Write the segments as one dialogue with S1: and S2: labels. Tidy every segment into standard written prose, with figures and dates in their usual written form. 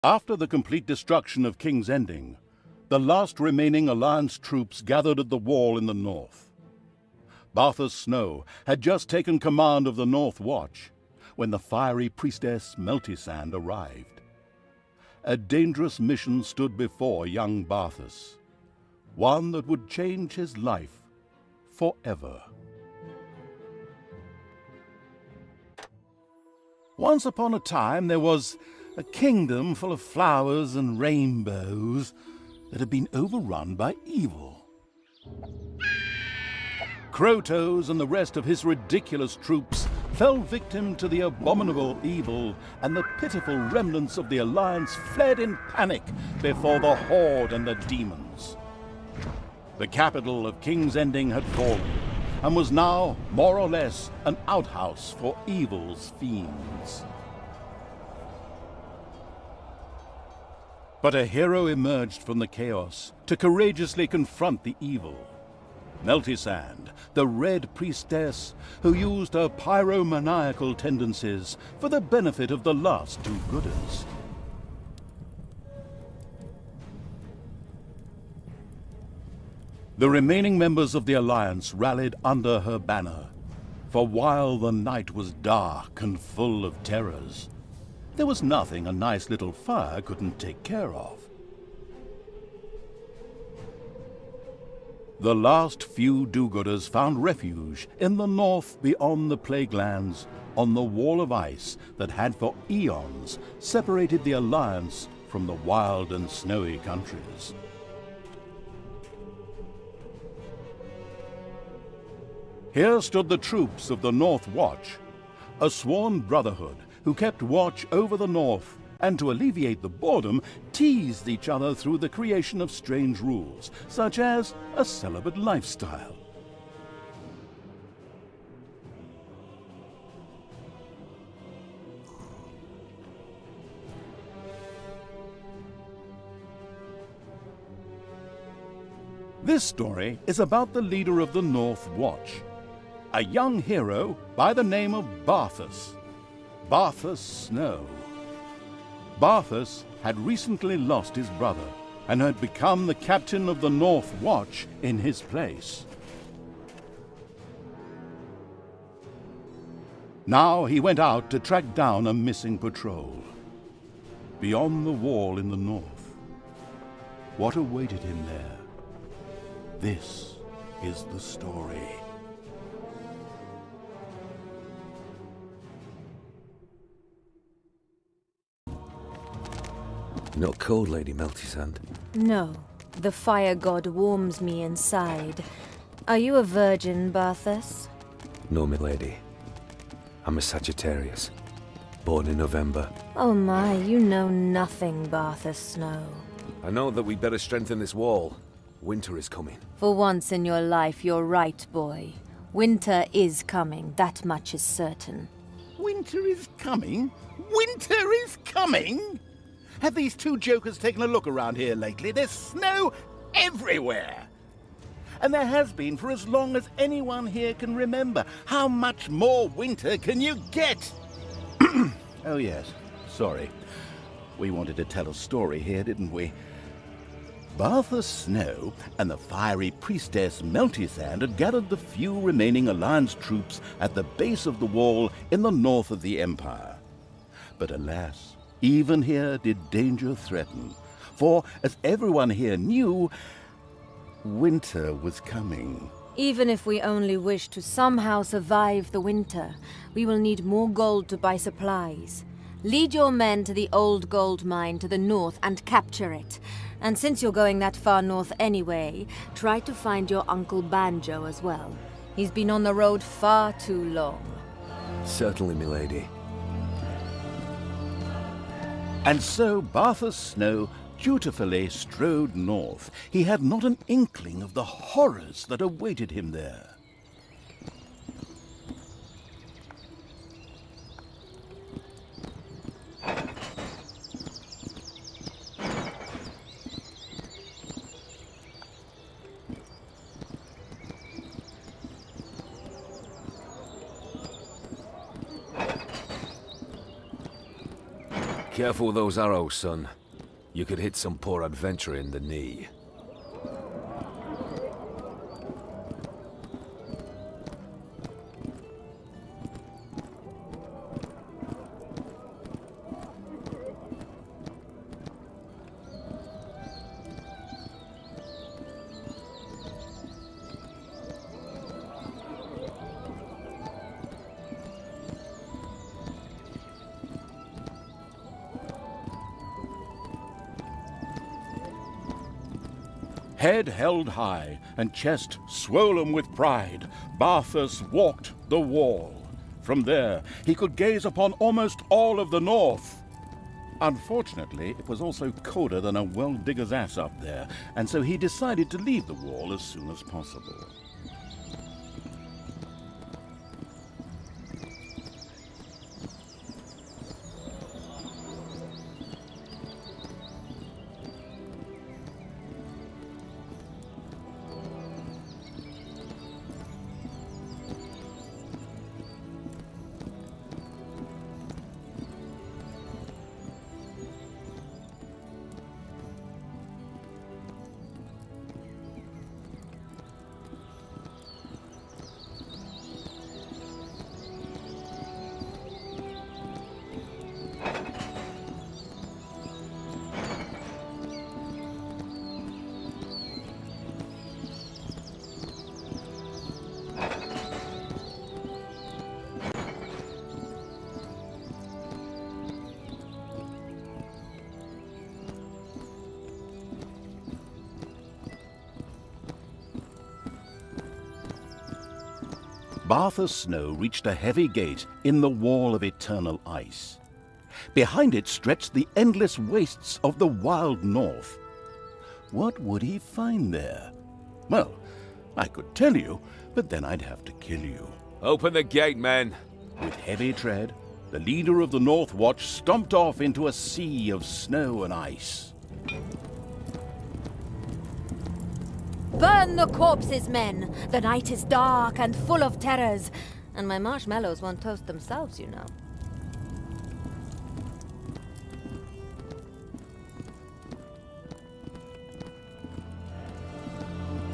S1: After the complete destruction of King's Ending, the last remaining Alliance troops gathered at the wall in the north. Barthas Snow had just taken command of the North Watch when the fiery priestess Meltisand arrived. A dangerous mission stood before young Barthas, one that would change his life forever. Once upon a time, there was a kingdom full of flowers and rainbows that had been overrun by evil. Krotos and the rest of his ridiculous troops fell victim to the abominable evil, and the pitiful remnants of the Alliance fled in panic before the Horde and the demons. The capital of King's Ending had fallen, and was now, more or less, an outhouse for evil's fiends. But a hero emerged from the chaos to courageously confront the evil. Meltisand, the Red Priestess, who used her pyromaniacal tendencies for the benefit of the last do-gooders. The remaining members of the Alliance rallied under her banner, for while the night was dark and full of terrors, there was nothing a nice little fire couldn't take care of. The last few do-gooders found refuge in the north beyond the Plague Lands, on the wall of ice that had for eons separated the Alliance from the wild and snowy countries. Here stood the troops of the North Watch, a sworn brotherhood who kept watch over the North, and to alleviate the boredom, teased each other through the creation of strange rules, such as a celibate lifestyle. This story is about the leader of the North Watch, a young hero by the name of Barthas Snow. Barthas had recently lost his brother and had become the captain of the North Watch in his place. Now he went out to track down a missing patrol. Beyond the wall in the north, what awaited him there? This is the story.
S2: Not cold, Lady Meltisand?
S3: No. The fire god warms me inside. Are you a virgin, Barthas?
S2: No, milady. I'm a Sagittarius. Born in November.
S3: Oh my, you know nothing, Barthas Snow.
S2: I know that we better strengthen this wall. Winter is coming.
S3: For once in your life, you're right, boy. Winter is coming, that much is certain.
S1: Winter is coming? Winter is coming? Have these two jokers taken a look around here lately? There's snow everywhere. And there has been for as long as anyone here can remember. How much more winter can you get? Oh yes, sorry. We wanted to tell a story here, didn't we? Barthas Snow and the fiery priestess Meltisand had gathered the few remaining Alliance troops at the base of the wall in the north of the Empire. But alas, even here did danger threaten, for, as everyone here knew, winter was coming.
S3: Even if we only wish to somehow survive the winter, we will need more gold to buy supplies. Lead your men to the old gold mine to the north and capture it. And since you're going that far north anyway, try to find your Uncle Banjo as well. He's been on the road far too long.
S2: Certainly, milady.
S1: And so Barthas Snow dutifully strode north. He had not an inkling of the horrors that awaited him there.
S2: Careful with those arrows, son. You could hit some poor adventurer in the knee.
S1: Head held high and chest swollen with pride, Barthas walked the wall. From there, he could gaze upon almost all of the north. Unfortunately, it was also colder than a well-digger's ass up there, and so he decided to leave the wall as soon as possible. Barthas Snow reached a heavy gate in the wall of eternal ice. Behind it stretched the endless wastes of the wild north. What would he find there? Well, I could tell you, but then I'd have to kill you.
S2: Open the gate, men.
S1: With heavy tread, the leader of the North Watch stomped off into a sea of snow and ice.
S3: Burn the corpses, men! The night is dark and full of terrors, and my marshmallows won't toast themselves, you know.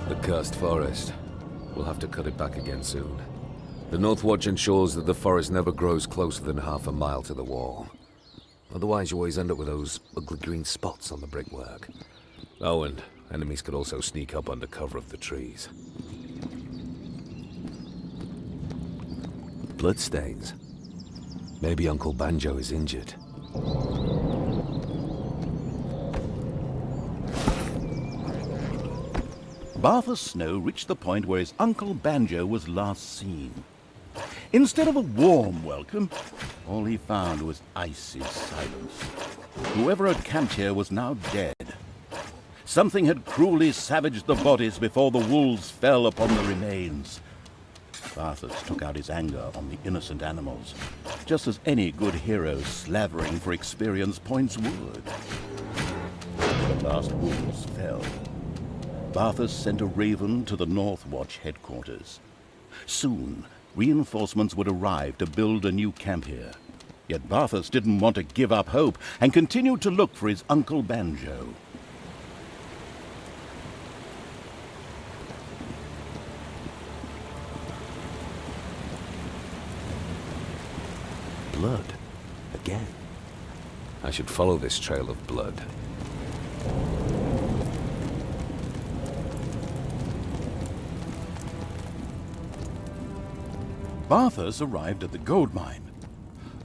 S2: The cursed forest. We'll have to cut it back again soon. The North Watch ensures that the forest never grows closer than half a mile to the wall. Otherwise, you always end up with those ugly green spots on the brickwork. Oh, and enemies could also sneak up under cover of the trees. Bloodstains. Maybe Uncle Banjo is injured.
S1: Barthas Snow reached the point where his Uncle Banjo was last seen. Instead of a warm welcome, all he found was icy silence. Whoever had camped here was now dead. Something had cruelly savaged the bodies before the wolves fell upon the remains. Barthas took out his anger on the innocent animals, just as any good hero slavering for experience points would. The last wolves fell. Barthas sent a raven to the North Watch headquarters. Soon, reinforcements would arrive to build a new camp here. Yet Barthas didn't want to give up hope and continued to look for his Uncle Banjo.
S2: Blood. Again. I should follow this trail of blood.
S1: Barthas arrived at the gold mine.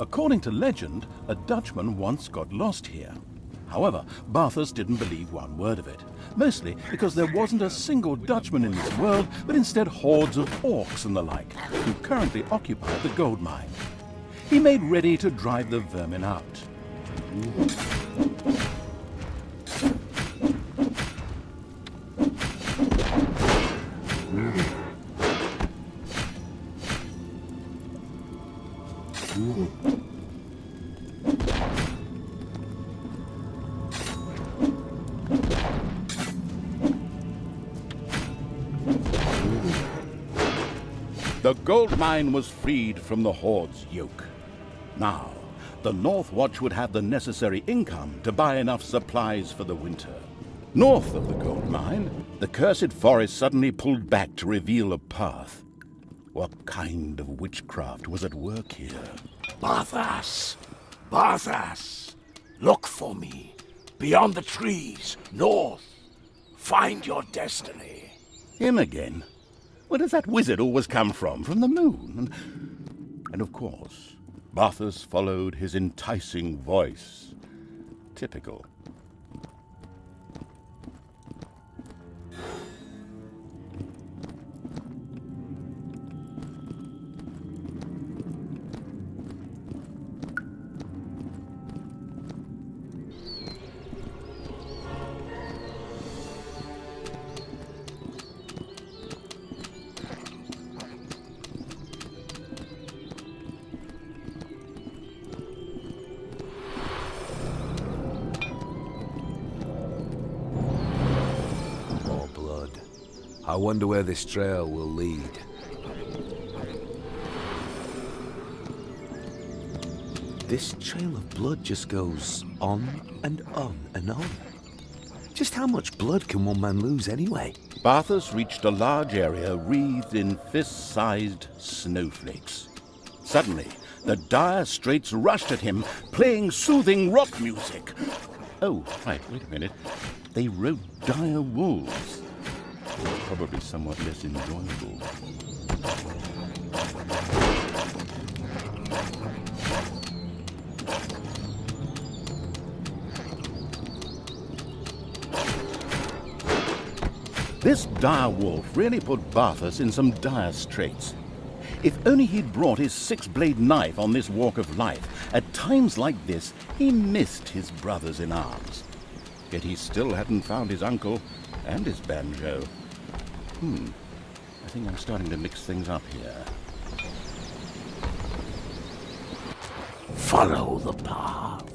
S1: According to legend, a Dutchman once got lost here. However, Barthas didn't believe one word of it, mostly because there wasn't a single Dutchman in this world, but instead hordes of orcs and the like, who currently occupied the gold mine. He made ready to drive the vermin out. The gold mine was freed from the horde's yoke. Now, the North Watch would have the necessary income to buy enough supplies for the winter. North of the gold mine, the cursed forest suddenly pulled back to reveal a path. What kind of witchcraft was at work here?
S4: Barthas! Barthas! Look for me. Beyond the trees, north. Find your destiny.
S1: Him again? Where does that wizard always come from? From the moon? And of course, Barthas followed his enticing voice. Typical.
S2: I wonder where this trail will lead. This trail of blood just goes on and on and on. Just how much blood can one man lose anyway?
S1: Barthas reached a large area wreathed in fist-sized snowflakes. Suddenly, the dire straits rushed at him, playing soothing rock music. Oh, right, wait a minute. They rode dire wolves. Probably somewhat less enjoyable. This dire wolf really put Barthas in some dire straits. If only he'd brought his six-blade knife on this walk of life. At times like this, he missed his brothers in arms. Yet he still hadn't found his uncle and his banjo. I think I'm starting to mix things up here.
S4: Follow the path.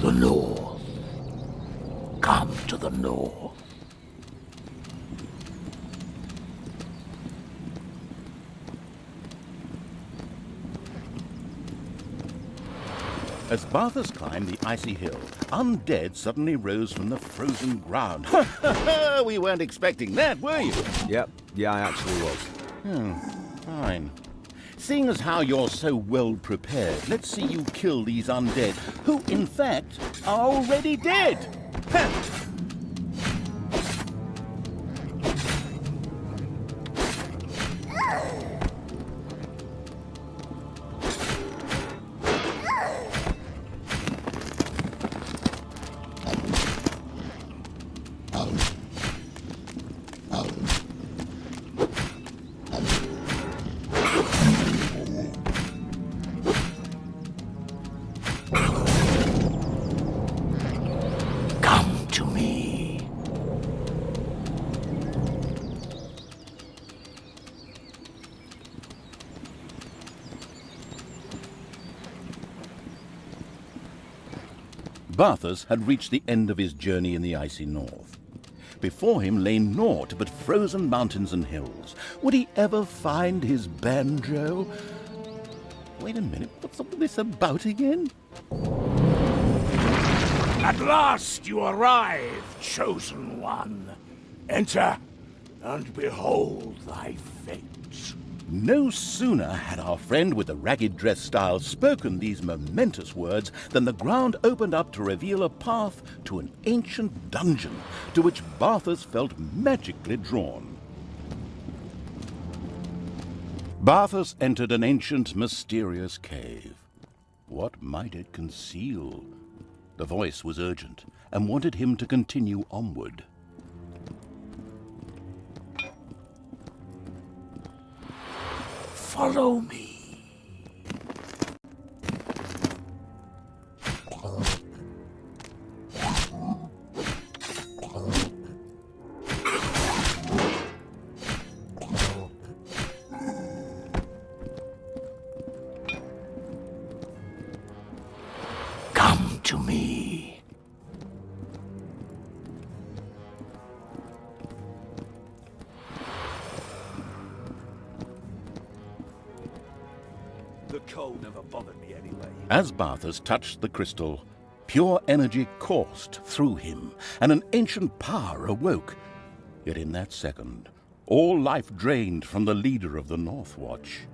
S4: The north. Come to the north.
S1: As Barthas climbed the icy hill, undead suddenly rose from the frozen ground. We weren't expecting that, were you?
S2: Yep, yeah, I actually was.
S1: Fine. Seeing as how you're so well prepared, let's see you kill these undead, who, in fact, are already dead.
S4: Come to me.
S1: Barthas had reached the end of his journey in the icy north. Before him lay naught but frozen mountains and hills. Would he ever find his banjo? Wait a minute, what's all this about again?
S4: At last you arrive, chosen one. Enter and behold thy fate.
S1: No sooner had our friend with the ragged dress style spoken these momentous words than the ground opened up to reveal a path to an ancient dungeon to which Barthas felt magically drawn. Barthas entered an ancient, mysterious cave. What might it conceal? The voice was urgent and wanted him to continue onward.
S4: Follow me. to me.
S5: The cold never bothered me anyway.
S1: As Barthas touched the crystal, pure energy coursed through him, and an ancient power awoke. Yet in that second, all life drained from the leader of the North Watch.